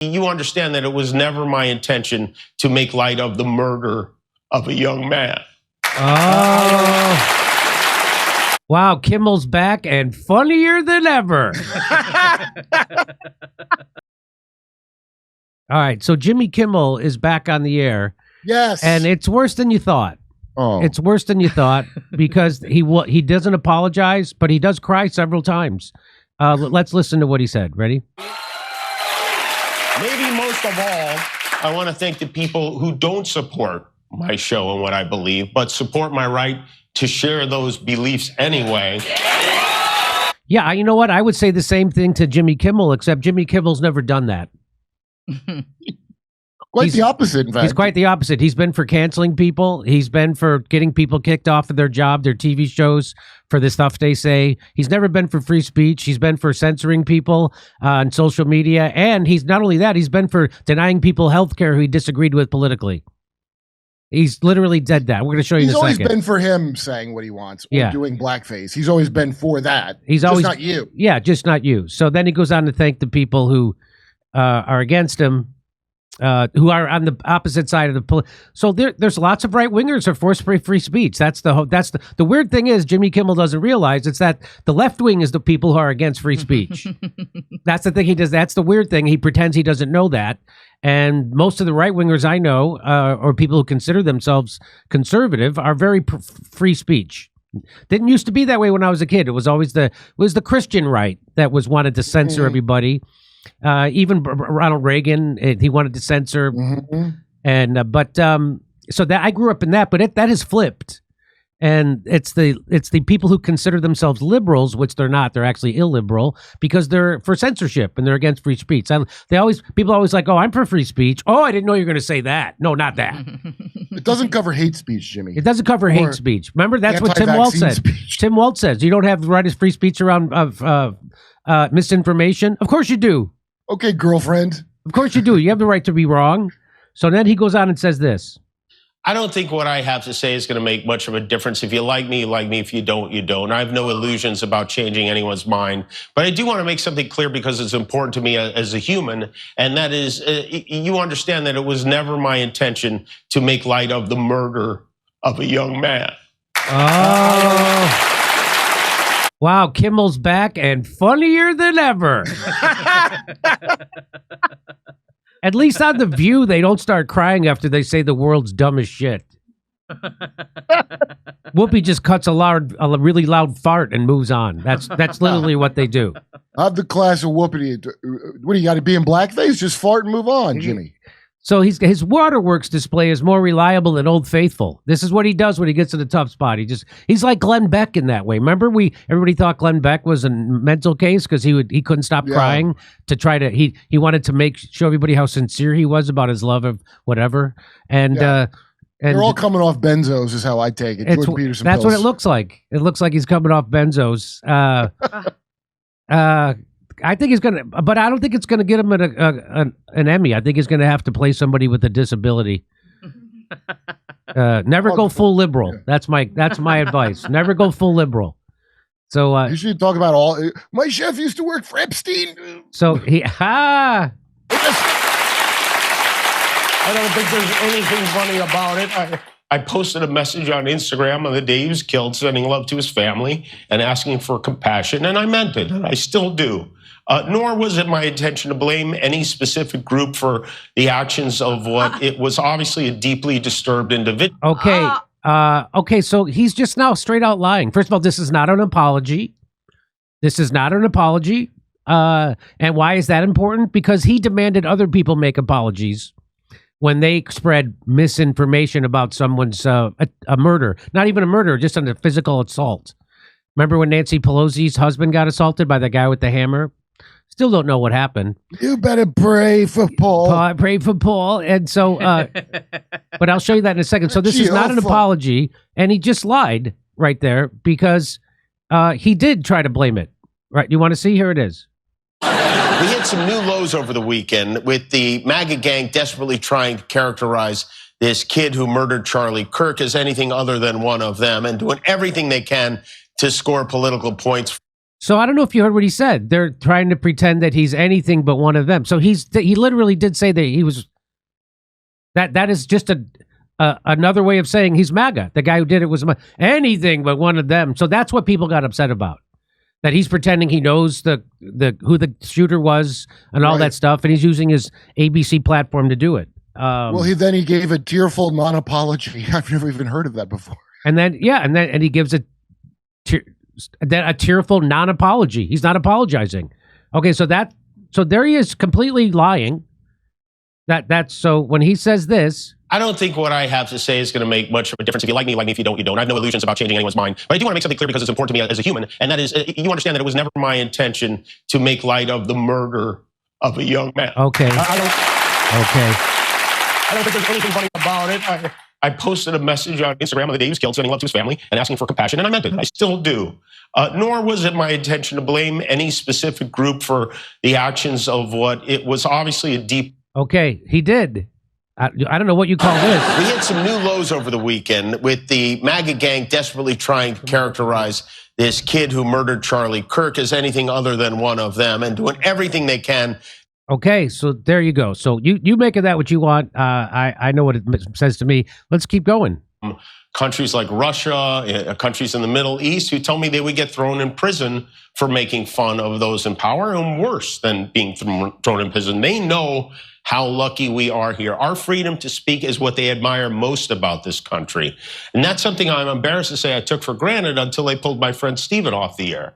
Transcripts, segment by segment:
You understand that it was never my intention to make light of the murder of a young man. Oh. Wow, Kimmel's back and funnier than ever. All right, so Jimmy Kimmel is back on the air. Yes. And it's worse than you thought. Oh. It's worse than you thought because he doesn't apologize, but he does cry several times. Let's listen to what he said. Ready? Maybe most of all, I want to thank the people who don't support my show and what I believe, but support my right to share those beliefs anyway. Yeah, you know what? I would say the same thing to Jimmy Kimmel, except Jimmy Kimmel's never done that. Quite the opposite, in fact. He's quite the opposite. He's been for canceling people. He's been for getting people kicked off of their job, their TV shows, for the stuff they say. He's never been for free speech. He's been for censoring people on social media. And he's not only that, he's been for denying people health care who he disagreed with politically. He's literally did that. We're going to show you in a second. He's always been for him saying what he wants or doing blackface. He's always been for that. He's always just not you. Yeah, just not you. So then he goes on to thank the people who are against him, who are on the opposite side of the so there's lots of right wingers who force free speech. That's the weird thing is Jimmy Kimmel doesn't realize it's that the left wing is the people who are against free speech. That's the thing he does. That's the weird thing. He pretends he doesn't know that. And most of the right wingers I know, or people who consider themselves conservative, are very free speech. Didn't used to be that way when I was a kid. It was always the Christian right that wanted to censor everybody. Even Ronald Reagan, he wanted to censor, and so that I grew up in that, but that has flipped, and it's the people who consider themselves liberals, which they're not. They're actually illiberal because they're for censorship and they're against free speech. People always like, oh, I'm for free speech. Oh, I didn't know you were going to say that. No, not that. It doesn't cover hate speech, Jimmy. It doesn't cover hate speech. Remember, that's what Tim Walz said. Speech. Tim Walz says you don't have the right of free speech around misinformation. Of course you do. Okay, girlfriend. Of course you do. You have the right to be wrong. So then he goes on and says this. I don't think what I have to say is going to make much of a difference. If you like me, you like me. If you don't, you don't. I have no illusions about changing anyone's mind. But I do want to make something clear because it's important to me as a human. And that is, you understand that it was never my intention to make light of the murder of a young man. Oh. Wow, Kimmel's back and funnier than ever. At least on The View, they don't start crying after they say the world's dumbest shit. Whoopi just cuts a really loud fart and moves on. That's literally what they do. Have the class of Whoopi. What do you got to be in blackface? Just fart and move on, Jimmy. So his waterworks display is more reliable than Old Faithful. This is what he does when he gets in a tough spot. He's like Glenn Beck in that way. Remember, everybody thought Glenn Beck was a mental case because he couldn't stop crying to try to he wanted to show everybody how sincere he was about his love of whatever. And they're all coming off benzos, is how I take it. That's what it looks like. It looks like he's coming off benzos. I think he's gonna, but I don't think it's gonna get him an Emmy. I think he's gonna have to play somebody with a disability. Never go full liberal. That's my advice. Never go full liberal. So you should talk about my chef used to work for Epstein. So I don't think there's anything funny about it. I posted a message on Instagram on the day he was killed, sending love to his family and asking for compassion, and I meant it, and I still do. Nor was it my intention to blame any specific group for the actions of what it was obviously a deeply disturbed individual. Okay, so he's just now straight out lying. First of all, this is not an apology. This is not an apology. And why is that important? Because he demanded other people make apologies when they spread misinformation about someone's a murder. Not even a murder, just a physical assault. Remember when Nancy Pelosi's husband got assaulted by the guy with the hammer? Still don't know what happened. You better pray for Paul. Pray for Paul. And so, but I'll show you that in a second. So this is not an apology. And he just lied right there because he did try to blame it. Right. You want to see? Here it is. We hit some new lows over the weekend with the MAGA gang desperately trying to characterize this kid who murdered Charlie Kirk as anything other than one of them and doing everything they can to score political points. So I don't know if you heard what he said. They're trying to pretend that he's anything but one of them. So he literally did say that he was. That is just another way of saying he's MAGA. The guy who did it was anything but one of them. So that's what people got upset about. That he's pretending he knows who the shooter was and all that stuff, and he's using his ABC platform to do it. Well, he gave a tearful non-apology. I've never even heard of that before. And then he gives a tearful non-apology. He's not apologizing. Okay, so there he is, completely lying. That's so when he says this. I don't think what I have to say is going to make much of a difference. If you like me, if you don't, you don't. I have no illusions about changing anyone's mind. But I do want to make something clear because it's important to me as a human. And that is, you understand that it was never my intention to make light of the murder of a young man. Okay. I don't think there's anything funny about it. I posted a message on Instagram on the day he was killed, sending love to his family and asking for compassion, and I meant it. I still do. Nor was it my intention to blame any specific group for the actions of what it was obviously a deep. Okay, he did. I don't know what you call this. We hit some new lows over the weekend with the MAGA gang desperately trying to characterize this kid who murdered Charlie Kirk as anything other than one of them and doing everything they can. Okay, so there you go. So you make of that what you want. I know what it says to me. Let's keep going. Countries like Russia, countries in the Middle East, who tell me they would get thrown in prison for making fun of those in power, and worse than being thrown in prison. They know how lucky we are here. Our freedom to speak is what they admire most about this country. And that's something I'm embarrassed to say I took for granted until they pulled my friend Steven off the air.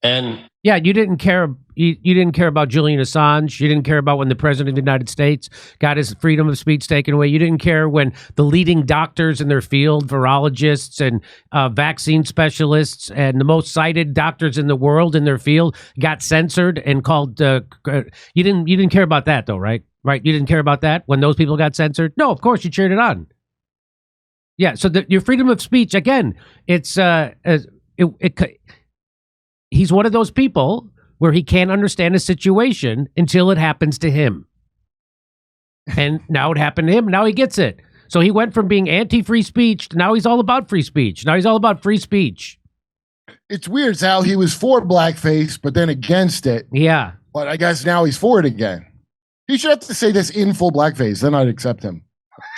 And yeah, you didn't care. You didn't care about Julian Assange. You didn't care about when the president of the United States got his freedom of speech taken away. You didn't care when the leading doctors in their field, virologists and vaccine specialists and the most cited doctors in the world in their field got censored and called. You didn't care about that though, right? Right? You didn't care about that when those people got censored. No, of course you cheered it on. Yeah. So your freedom of speech again. He's one of those people where he can't understand a situation until it happens to him. And now it happened to him. Now he gets it. So he went from being anti-free speech to now he's all about free speech. Now he's all about free speech. It's weird how he was for blackface, but then against it. Yeah. But I guess now he's for it again. He should have to say this in full blackface. Then I'd accept him.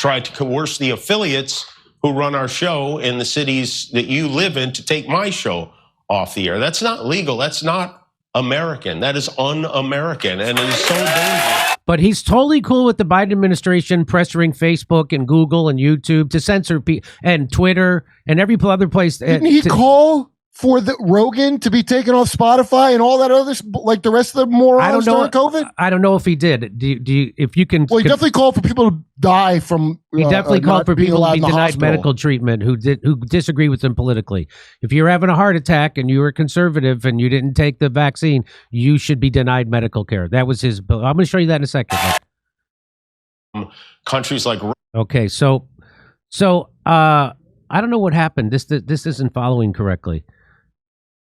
Tried to coerce the affiliates who run our show in the cities that you live in to take my show off the air. That's not legal. That's not American. That is un-American, and it is so dangerous. But he's totally cool with the Biden administration pressuring Facebook and Google and YouTube to censor and Twitter and every other place. Didn't he call for the Rogan to be taken off Spotify and all that other, like the rest of the morons during COVID? I don't know if he did. Do you if you can? Well, he definitely called for people to die from. He definitely called for people to be denied hospital. Medical treatment who disagree with him politically. If you're having a heart attack and you were conservative and you didn't take the vaccine, you should be denied medical care. That was his bill. I'm going to show you that in a second. Countries like. Okay, so I don't know what happened. This isn't following correctly.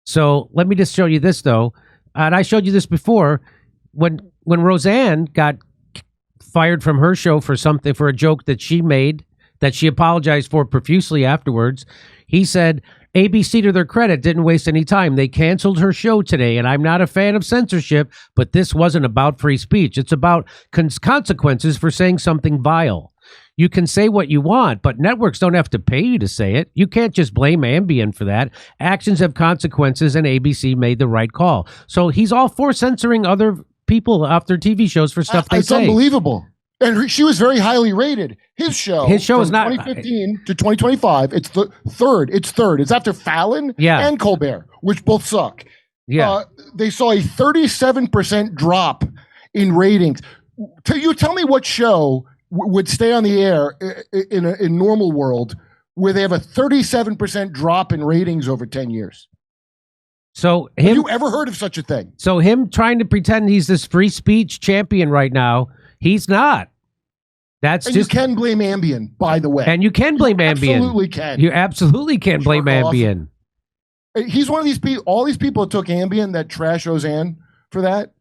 So let me just show you this though, and I showed you this before when Roseanne got fired from her show for a joke that she made that she apologized for profusely afterwards. He said ABC, to their credit, didn't waste any time. They canceled her show today, and I'm not a fan of censorship, but this wasn't about free speech. It's about consequences for saying something vile. You can say what you want, but networks don't have to pay you to say it. You can't just blame Ambien for that. Actions have consequences, and ABC made the right call. So he's all for censoring other people off their TV shows for stuff they say. It's unbelievable. And she was very highly rated. His show is not 2015 to 2025. It's the third. It's after Fallon and Colbert, which both suck. Yeah, they saw a 37% drop in ratings. You tell me what show would stay on the air in a normal world where they have a 37% drop in ratings over 10 years. So have you ever heard of such a thing? So him trying to pretend he's this free speech champion right now, he's not. You can blame Ambien, by the way. And you can blame Ambien. Absolutely can. You absolutely can blame Ambien. He's one of these people. All these people that took Ambien that trash Roseanne for that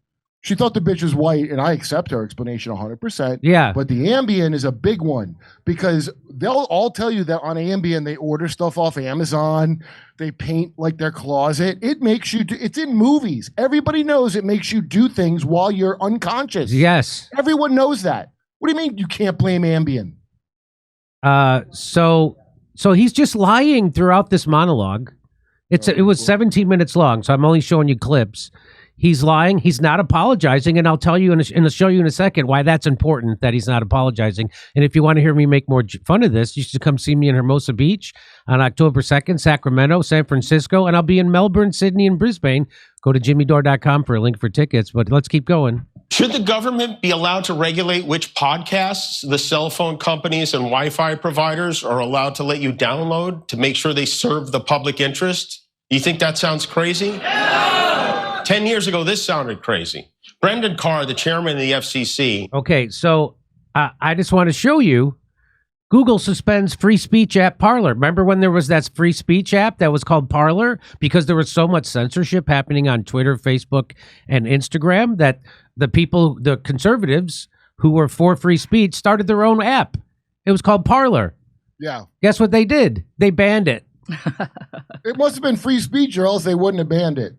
She thought the bitch was white, and I accept her explanation 100%. Yeah. But the Ambien is a big one because they'll all tell you that on Ambien, they order stuff off Amazon. They paint like their closet. It makes you it's in movies. Everybody knows it makes you do things while you're unconscious. Yes. Everyone knows that. What do you mean you can't blame Ambien? So he's just lying throughout this monologue. It was 17 minutes long, so I'm only showing you clips. He's lying. He's not apologizing, and I'll tell you and I'll show you in a second why that's important that he's not apologizing. And if you want to hear me make more fun of this, you should come see me in Hermosa Beach on October 2nd, Sacramento, San Francisco, and I'll be in Melbourne, Sydney, and Brisbane. Go to jimmydore.com for a link for tickets, but let's keep going. Should the government be allowed to regulate which podcasts the cell phone companies and Wi-Fi providers are allowed to let you download to make sure they serve the public interest? Do you think that sounds crazy? 10 years ago, this sounded crazy. Brendan Carr, the chairman of the FCC. Okay, so I just want to show you Google suspends free speech app Parler. Remember when there was that free speech app that was called Parler? Because there was so much censorship happening on Twitter, Facebook, and Instagram that the conservatives who were for free speech started their own app. It was called Parler. Yeah. Guess what they did? They banned it. It must have been free speech or else they wouldn't have banned it.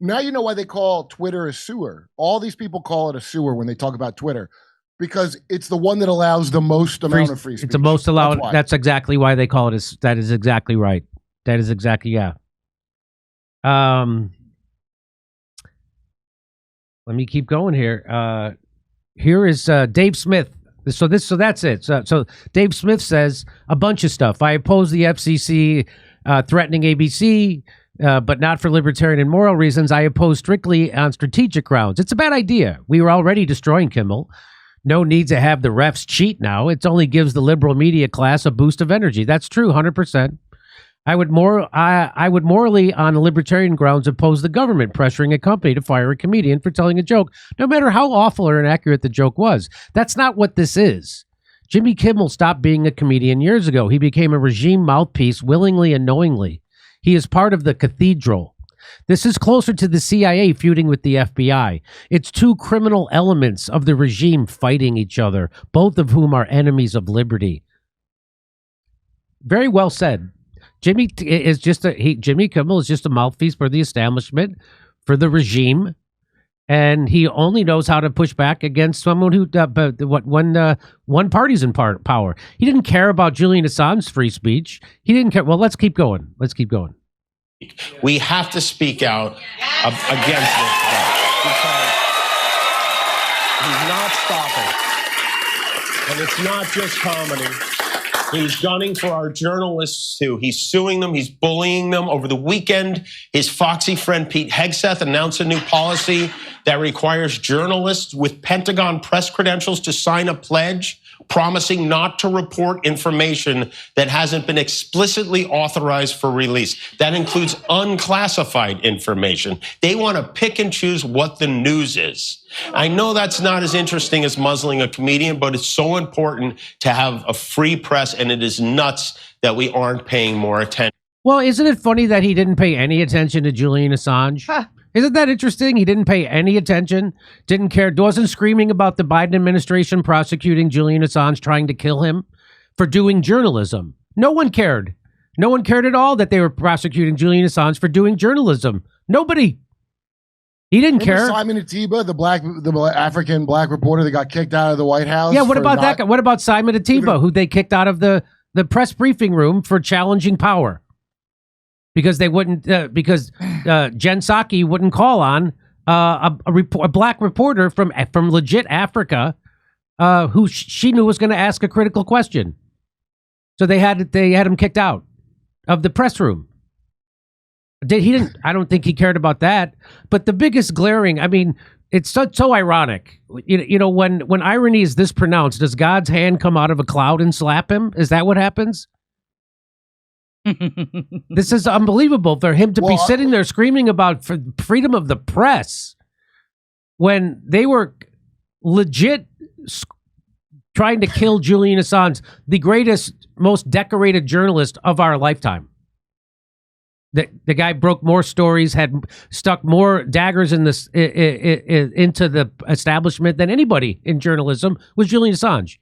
Now you know why they call Twitter a sewer. All these people call it a sewer when they talk about Twitter because it's the one that allows the most amount of free speech. It's the most allowed. That's exactly why they call it. That is exactly right. That is exactly, yeah. Let me keep going here. Here is Dave Smith. So that's it. So Dave Smith says a bunch of stuff. I oppose the FCC threatening ABC, but not for libertarian and moral reasons. I oppose strictly on strategic grounds. It's a bad idea. We were already destroying Kimmel. No need to have the refs cheat now. It only gives the liberal media class a boost of energy. That's true, 100%. I would morally, on libertarian grounds, oppose the government pressuring a company to fire a comedian for telling a joke, no matter how awful or inaccurate the joke was. That's not what this is. Jimmy Kimmel stopped being a comedian years ago. He became a regime mouthpiece willingly and knowingly. He is part of the cathedral. This is closer to the CIA feuding with the FBI. It's two criminal elements of the regime fighting each other, both of whom are enemies of liberty. Very well said. Jimmy Kimmel is just a mouthpiece for the establishment, for the regime, and he only knows how to push back against someone who one party's in power. He didn't care about Julian Assange's free speech. He didn't care. Well, let's keep going. We have to speak out against this because he's not stopping, and it's not just comedy. He's gunning for our journalists too. He's suing them. He's bullying them. Over the weekend, his foxy friend Pete Hegseth announced a new policy that requires journalists with Pentagon press credentials to sign a pledge promising not to report information that hasn't been explicitly authorized for release. That includes unclassified information. They want to pick and choose what the news is. I know that's not as interesting as muzzling a comedian, but it's so important to have a free press, and it is nuts that we aren't paying more attention. Well, isn't it funny that he didn't pay any attention to Julian Assange? Huh. Isn't that interesting? He didn't pay any attention, didn't care, wasn't screaming about the Biden administration prosecuting Julian Assange, trying to kill him for doing journalism. No one cared. No one cared at all that they were prosecuting Julian Assange for doing journalism. Nobody. He didn't care. Simon Atiba, the African black reporter that got kicked out of the White House. Yeah, what about that guy? What about Simon Atiba, who they kicked out of the press briefing room for challenging power? Because they wouldn't, because Jen Psaki wouldn't call on a black reporter from legit Africa, who she knew was going to ask a critical question. So they had him kicked out of the press room. I don't think he cared about that. But the biggest glaring, I mean, it's so ironic. You know, when irony is this pronounced, does God's hand come out of a cloud and slap him? Is that what happens? This is unbelievable for him to be sitting there screaming about freedom of the press when they were legit trying to kill Julian Assange, the greatest, most decorated journalist of our lifetime. The guy broke more stories, had stuck more daggers in this into the establishment than anybody in journalism was Julian Assange.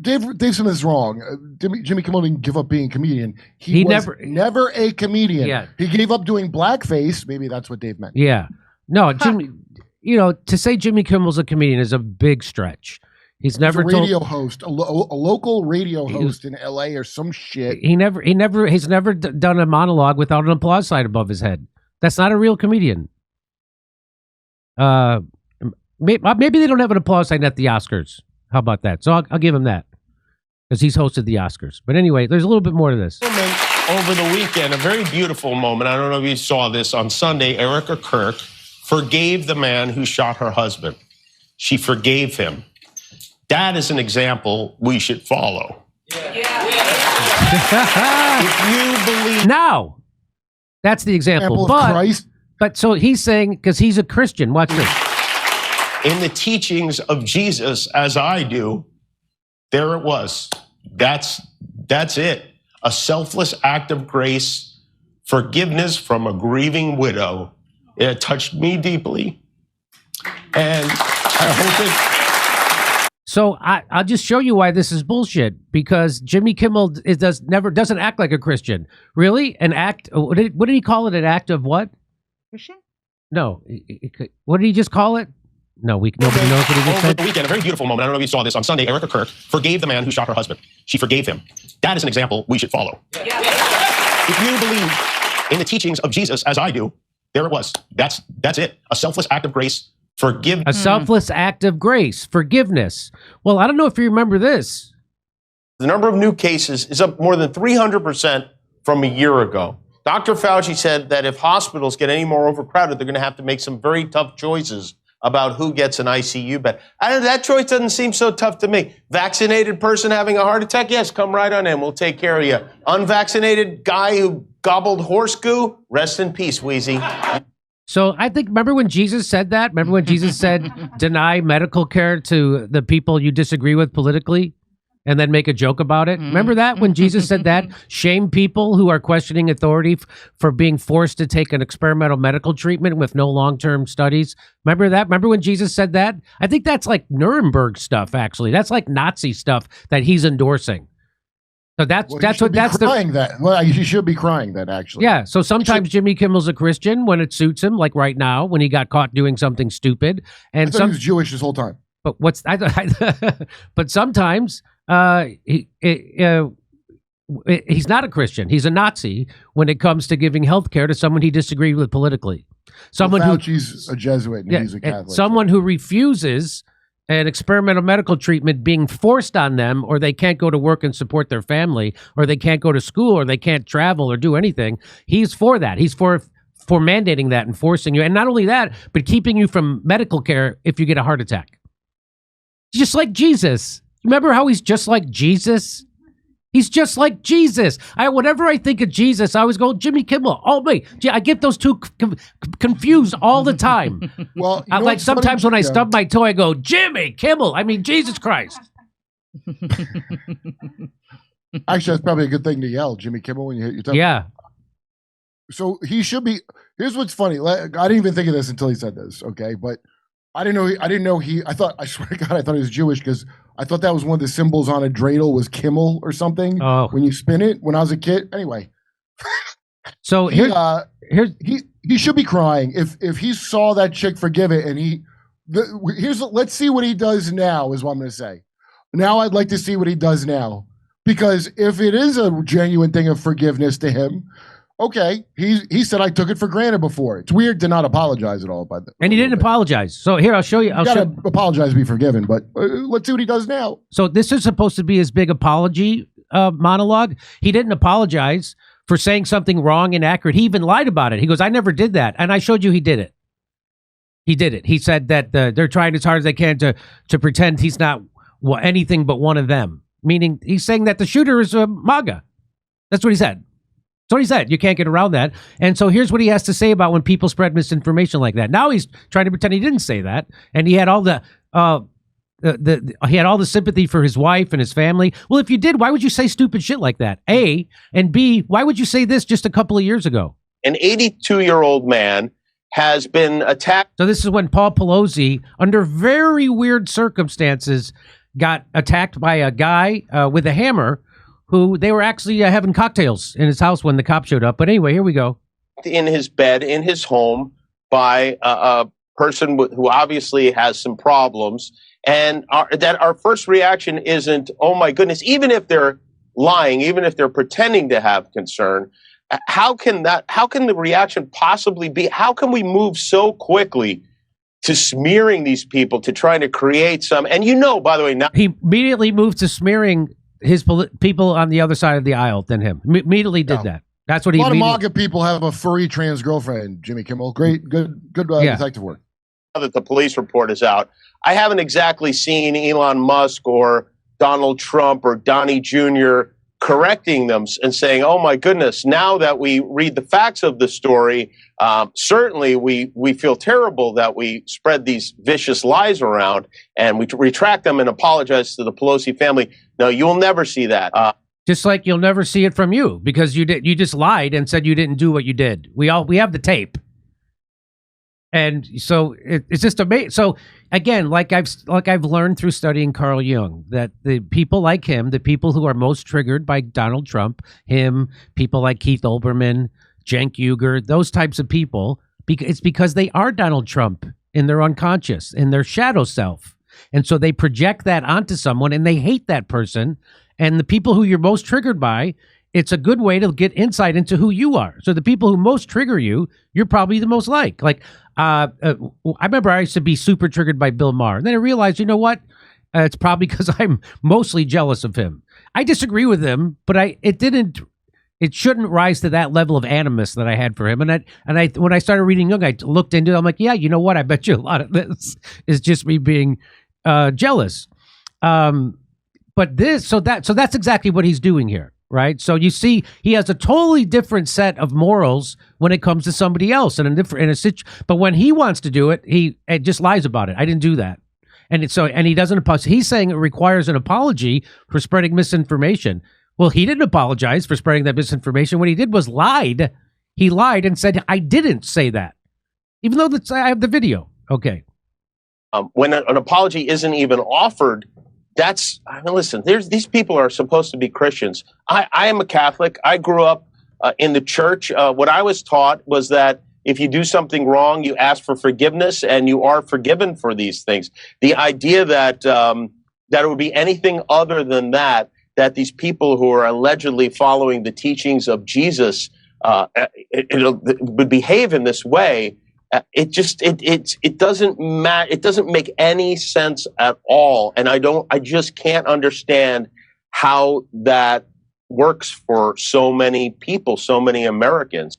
Dave Smith is wrong. Jimmy Kimmel didn't give up being a comedian. He was never a comedian. Yeah. He gave up doing blackface. Maybe that's what Dave meant. Yeah. No, Jimmy. You know, to say Jimmy Kimmel's a comedian is a big stretch. He's never a radio host, a local radio host in L.A. or some shit. He's never done a monologue without an applause sign above his head. That's not a real comedian. Maybe they don't have an applause sign at the Oscars. How about that? So I'll give him that because he's hosted the Oscars. But anyway, there's a little bit more to this. Over the weekend, a very beautiful moment. I don't know if you saw this on Sunday. Erica Kirk forgave the man who shot her husband. She forgave him. That is an example we should follow. If you believe now, that's the example. But so he's saying because he's a Christian. Watch this. In the teachings of Jesus, as I do, there it was. That's it. A selfless act of grace, forgiveness from a grieving widow. It touched me deeply, and I hope it. So I'll just show you why this is bullshit. Because Jimmy Kimmel doesn't act like a Christian. Really, an act. What did he call it? An act of what? Christian? No. What did he just call it? No, nobody knows what he just said. Over the weekend, a very beautiful moment. I don't know if you saw this on Sunday. Erica Kirk forgave the man who shot her husband. She forgave him. That is an example we should follow. If you believe in the teachings of Jesus, as I do, there it was. That's it. A selfless act of grace, forgiveness. A selfless act of grace, forgiveness. Well, I don't know if you remember this. The number of new cases is up more than 300% from a year ago. Dr. Fauci said that if hospitals get any more overcrowded, they're going to have to make some very tough choices about who gets an ICU bed. That choice doesn't seem so tough to me. Vaccinated person having a heart attack? Yes, come right on in. We'll take care of you. Unvaccinated guy who gobbled horse goo? Rest in peace, Wheezy. So I think, remember when Jesus said that? Remember when Jesus said, deny medical care to the people you disagree with politically? And then make a joke about it. Remember that when Jesus said that? Shame people who are questioning authority for being forced to take an experimental medical treatment with no long-term studies. Remember that? Remember when Jesus said that? I think that's like Nuremberg stuff, actually. That's like Nazi stuff that he's endorsing. So that's he should be crying that, actually. Yeah. So sometimes Jimmy Kimmel's a Christian when it suits him, like right now when he got caught doing something stupid. And I thought he was Jewish this whole time. But but sometimes he's not a Christian. He's a Nazi when it comes to giving health care to someone he disagreed with politically. Fauci's a Jesuit and he's a Catholic. Someone who refuses an experimental medical treatment being forced on them, or they can't go to work and support their family, or they can't go to school, or they can't travel or do anything. He's for that. He's for mandating that and forcing you. And not only that, but keeping you from medical care if you get a heart attack. Just like Jesus. Remember how he's just like Jesus? He's just like Jesus. Whenever I think of Jesus, I always go, Jimmy Kimmel. Oh, wait. I get those two confused all the time. Well, like sometimes when I stub my toe, I go, Jimmy Kimmel. I mean, Jesus Christ. Actually, that's probably a good thing to yell, Jimmy Kimmel, when you hit your toe. Yeah. So he should be. Here's what's funny. I didn't even think of this until he said this. Okay, but I didn't know he. I swear to God, I thought he was Jewish because I thought that was one of the symbols on a dreidel was Kimmel or something. Oh. When you spin it when I was a kid. Anyway. So he should be crying if he saw that chick forgive it and let's see what he does now is what I'm going to say. Now I'd like to see what he does now because if it is a genuine thing of forgiveness to him. Okay, he said I took it for granted before. It's weird to not apologize at all, and he didn't apologize. So here, I'll show you. You gotta apologize to be forgiven, but let's see what he does now. So this is supposed to be his big apology monologue. He didn't apologize for saying something wrong, inaccurate. He even lied about it. He goes, "I never did that," and I showed you he did it. He did it. He said that they're trying as hard as they can to pretend he's not anything but one of them. Meaning, he's saying that the shooter is a MAGA. That's what he said. That's what he said. You can't get around that. And so here's what he has to say about when people spread misinformation like that. Now he's trying to pretend he didn't say that. And he had all the he had all the sympathy for his wife and his family. Well, if you did, why would you say stupid shit like that? A, and B, why would you say this just a couple of years ago? An 82-year-old man has been attacked. So this is when Paul Pelosi, under very weird circumstances, got attacked by a guy with a hammer who they were actually having cocktails in his house when the cops showed up. But anyway, here we go. In his bed, in his home, by a person who obviously has some problems. And that our first reaction isn't, oh my goodness, even if they're lying, even if they're pretending to have concern, how can the reaction possibly be? How can we move so quickly to smearing these people, to trying to create some, and by the way, now he immediately moved to smearing his people on the other side of the aisle than him. Immediately did that. That's what he. A lot of MAGA people have a furry trans girlfriend. Jimmy Kimmel, great, good detective work. Now that the police report is out, I haven't exactly seen Elon Musk or Donald Trump or Donnie Jr. correcting them and saying, oh my goodness, now that we read the facts of the story, certainly we feel terrible that we spread these vicious lies around, and we retract them and apologize to the Pelosi family. No, you will never see that. Just like you'll never see it from you, because you just lied and said you didn't do what you did. We have the tape. And so it's just amazing. So again, like I've learned through studying Carl Jung, that the people like him, the people who are most triggered by Donald Trump, him, people like Keith Olbermann, Cenk Uygur, those types of people, it's because they are Donald Trump in their unconscious, in their shadow self. And so they project that onto someone and they hate that person. And the people who you're most triggered by, it's a good way to get insight into who you are. So the people who most trigger you, you're probably the most like. I remember I used to be super triggered by Bill Maher. And then I realized, you know what? It's probably because I'm mostly jealous of him. I disagree with him, but it shouldn't rise to that level of animus that I had for him. And when I started reading Jung, I looked into it. I'm like, yeah, you know what? I bet you a lot of this is just me being jealous. But that's exactly what he's doing here. Right. So you see, he has a totally different set of morals when it comes to somebody else but when he wants to do it, he just lies about it. I didn't do that. And he doesn't apologize. He's saying it requires an apology for spreading misinformation. Well, he didn't apologize for spreading that misinformation. What he did was lied. He lied and said, I didn't say that, even though I have the video. Okay. When an apology isn't even offered, listen, these people are supposed to be Christians. I am a Catholic. I grew up in the church. What I was taught was that if you do something wrong, you ask for forgiveness and you are forgiven for these things. The idea that it would be anything other than that these people who are allegedly following the teachings of Jesus would behave in this way, it doesn't matter. It doesn't make any sense at all. And I just can't understand how that works for so many people, so many Americans.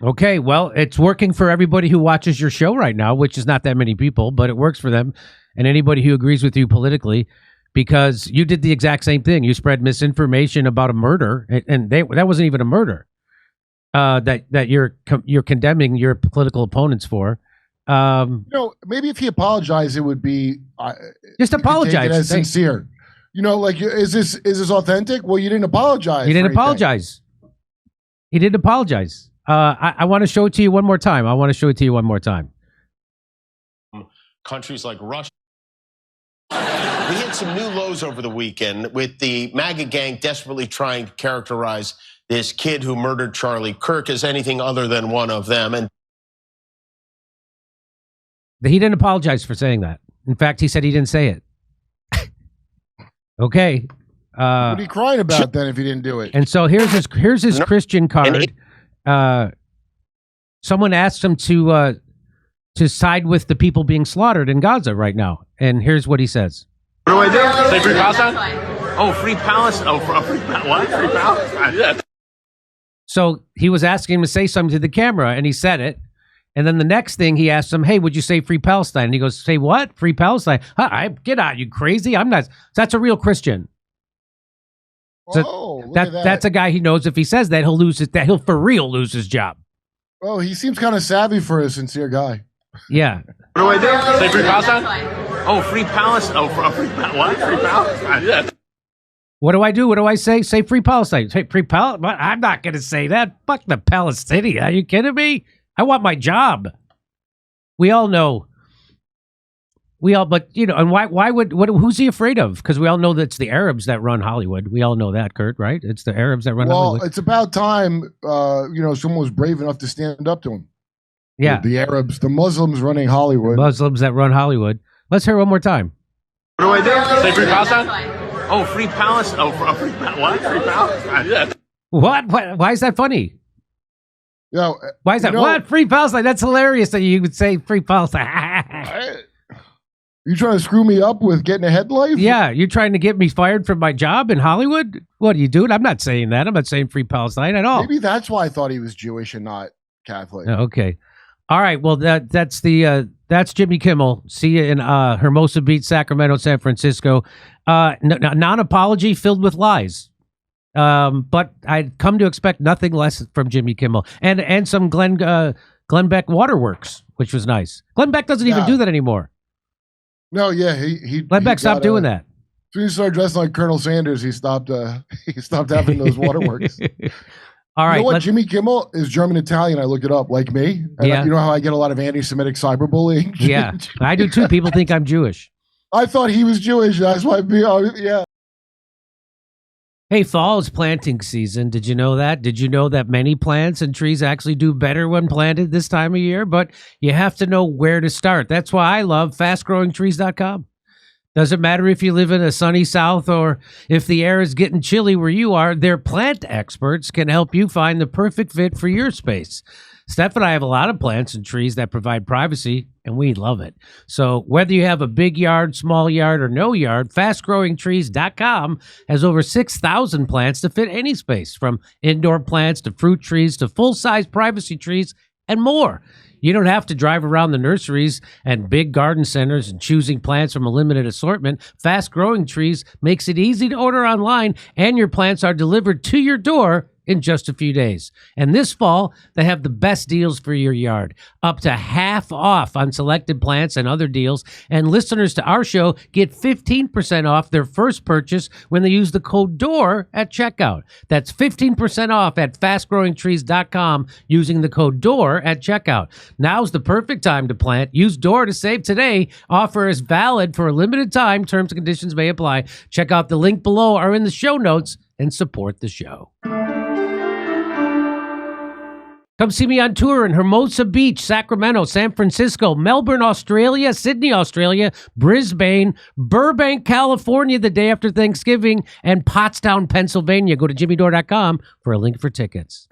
Okay, well, it's working for everybody who watches your show right now, which is not that many people, but it works for them and anybody who agrees with you politically, because you did the exact same thing. You spread misinformation about a murder, and that wasn't even a murder. That you're condemning your political opponents for. Maybe if he apologized, it would be just apologize. As sincere. Is this authentic? Well, you didn't apologize. He didn't apologize. He didn't apologize. I want to show it to you one more time. Countries like Russia. We hit some new lows over the weekend with the MAGA gang desperately trying to characterize this kid who murdered Charlie Kirk as anything other than one of them. And he didn't apologize for saying that. In fact, he said he didn't say it. Okay. What are you crying about then if he didn't do it? And so here's his Christian card. Someone asked him to side with the people being slaughtered in Gaza right now. And here's what he says. What do I do? Say free Palestine? Oh, free Palestine. Oh, what? Free Palestine? Yeah. So he was asking him to say something to the camera, and he said it. And then the next thing he asked him, hey, would you say free Palestine? And he goes, say what? Free Palestine? Get out, you crazy? I'm not. That's a real Christian. So that's a guy he knows if he says that, he'll for real lose his job. Oh, he seems kind of savvy for a sincere guy. Yeah. What do I do? Say free Palestine? Oh, free Palestine. Oh, what? Free Palestine? Yeah. What do I do? What do I say? Say free Palestine. Say free Palestine. I'm not going to say that. Fuck the Palestinian. Are you kidding me? I want my job. We all know. But you know, and who's he afraid of? Because we all know that it's the Arabs that run Hollywood. We all know that, Kurt, right? It's the Arabs that run Hollywood. Well, it's about time, someone was brave enough to stand up to him. Yeah. The Arabs, the Muslims running Hollywood. Muslims that run Hollywood. Let's hear it one more time. What do I do? Say free Palestine? Oh, free Palestine. Oh, free what? Free Palestine? Yeah. What? Why is that funny? Why is that? What? Free Palestine? That's hilarious that you would say free Palestine. You trying to screw me up with getting ahead in life? Yeah, you're trying to get me fired from my job in Hollywood? What are you doing? I'm not saying that. I'm not saying free Palestine at all. Maybe that's why I thought he was Jewish and not Catholic. Okay. All right. Well, that's Jimmy Kimmel. See you in Hermosa Beach, Sacramento, San Francisco. Non-apology filled with lies. But I'd come to expect nothing less from Jimmy Kimmel and some Glenn Beck Waterworks, which was nice. Glenn Beck doesn't even do that anymore. No, yeah, Glenn Beck stopped doing that. As soon as he started dressing like Colonel Sanders, he stopped having those waterworks. All right. You know what? Jimmy Kimmel is German-Italian. I looked it up, like me. And you know how I get a lot of anti-Semitic cyberbullying? Yeah, I do too. People think I'm Jewish. I thought he was Jewish. That's why, yeah. Hey, fall is planting season. Did you know that? Did you know that many plants and trees actually do better when planted this time of year? But you have to know where to start. That's why I love fastgrowingtrees.com. Doesn't matter if you live in a sunny south or if the air is getting chilly where you are, their plant experts can help you find the perfect fit for your space. Steph and I have a lot of plants and trees that provide privacy, and we love it. So whether you have a big yard, small yard, or no yard, fastgrowingtrees.com has over 6,000 plants to fit any space, from indoor plants to fruit trees to full-size privacy trees and more. You don't have to drive around the nurseries and big garden centers and choosing plants from a limited assortment. Fast Growing Trees makes it easy to order online, and your plants are delivered to your door in just a few days. And this fall, they have the best deals for your yard. Up to half off on selected plants and other deals. And listeners to our show get 15% off their first purchase when they use the code DORE at checkout. That's 15% off at fastgrowingtrees.com using the code DORE at checkout. Now's the perfect time to plant. Use DORE to save today. Offer is valid for a limited time. Terms and conditions may apply. Check out the link below or in the show notes and support the show. Come see me on tour in Hermosa Beach, Sacramento, San Francisco, Melbourne, Australia, Sydney, Australia, Brisbane, Burbank, California the day after Thanksgiving, and Pottstown, Pennsylvania. Go to jimmydore.com for a link for tickets.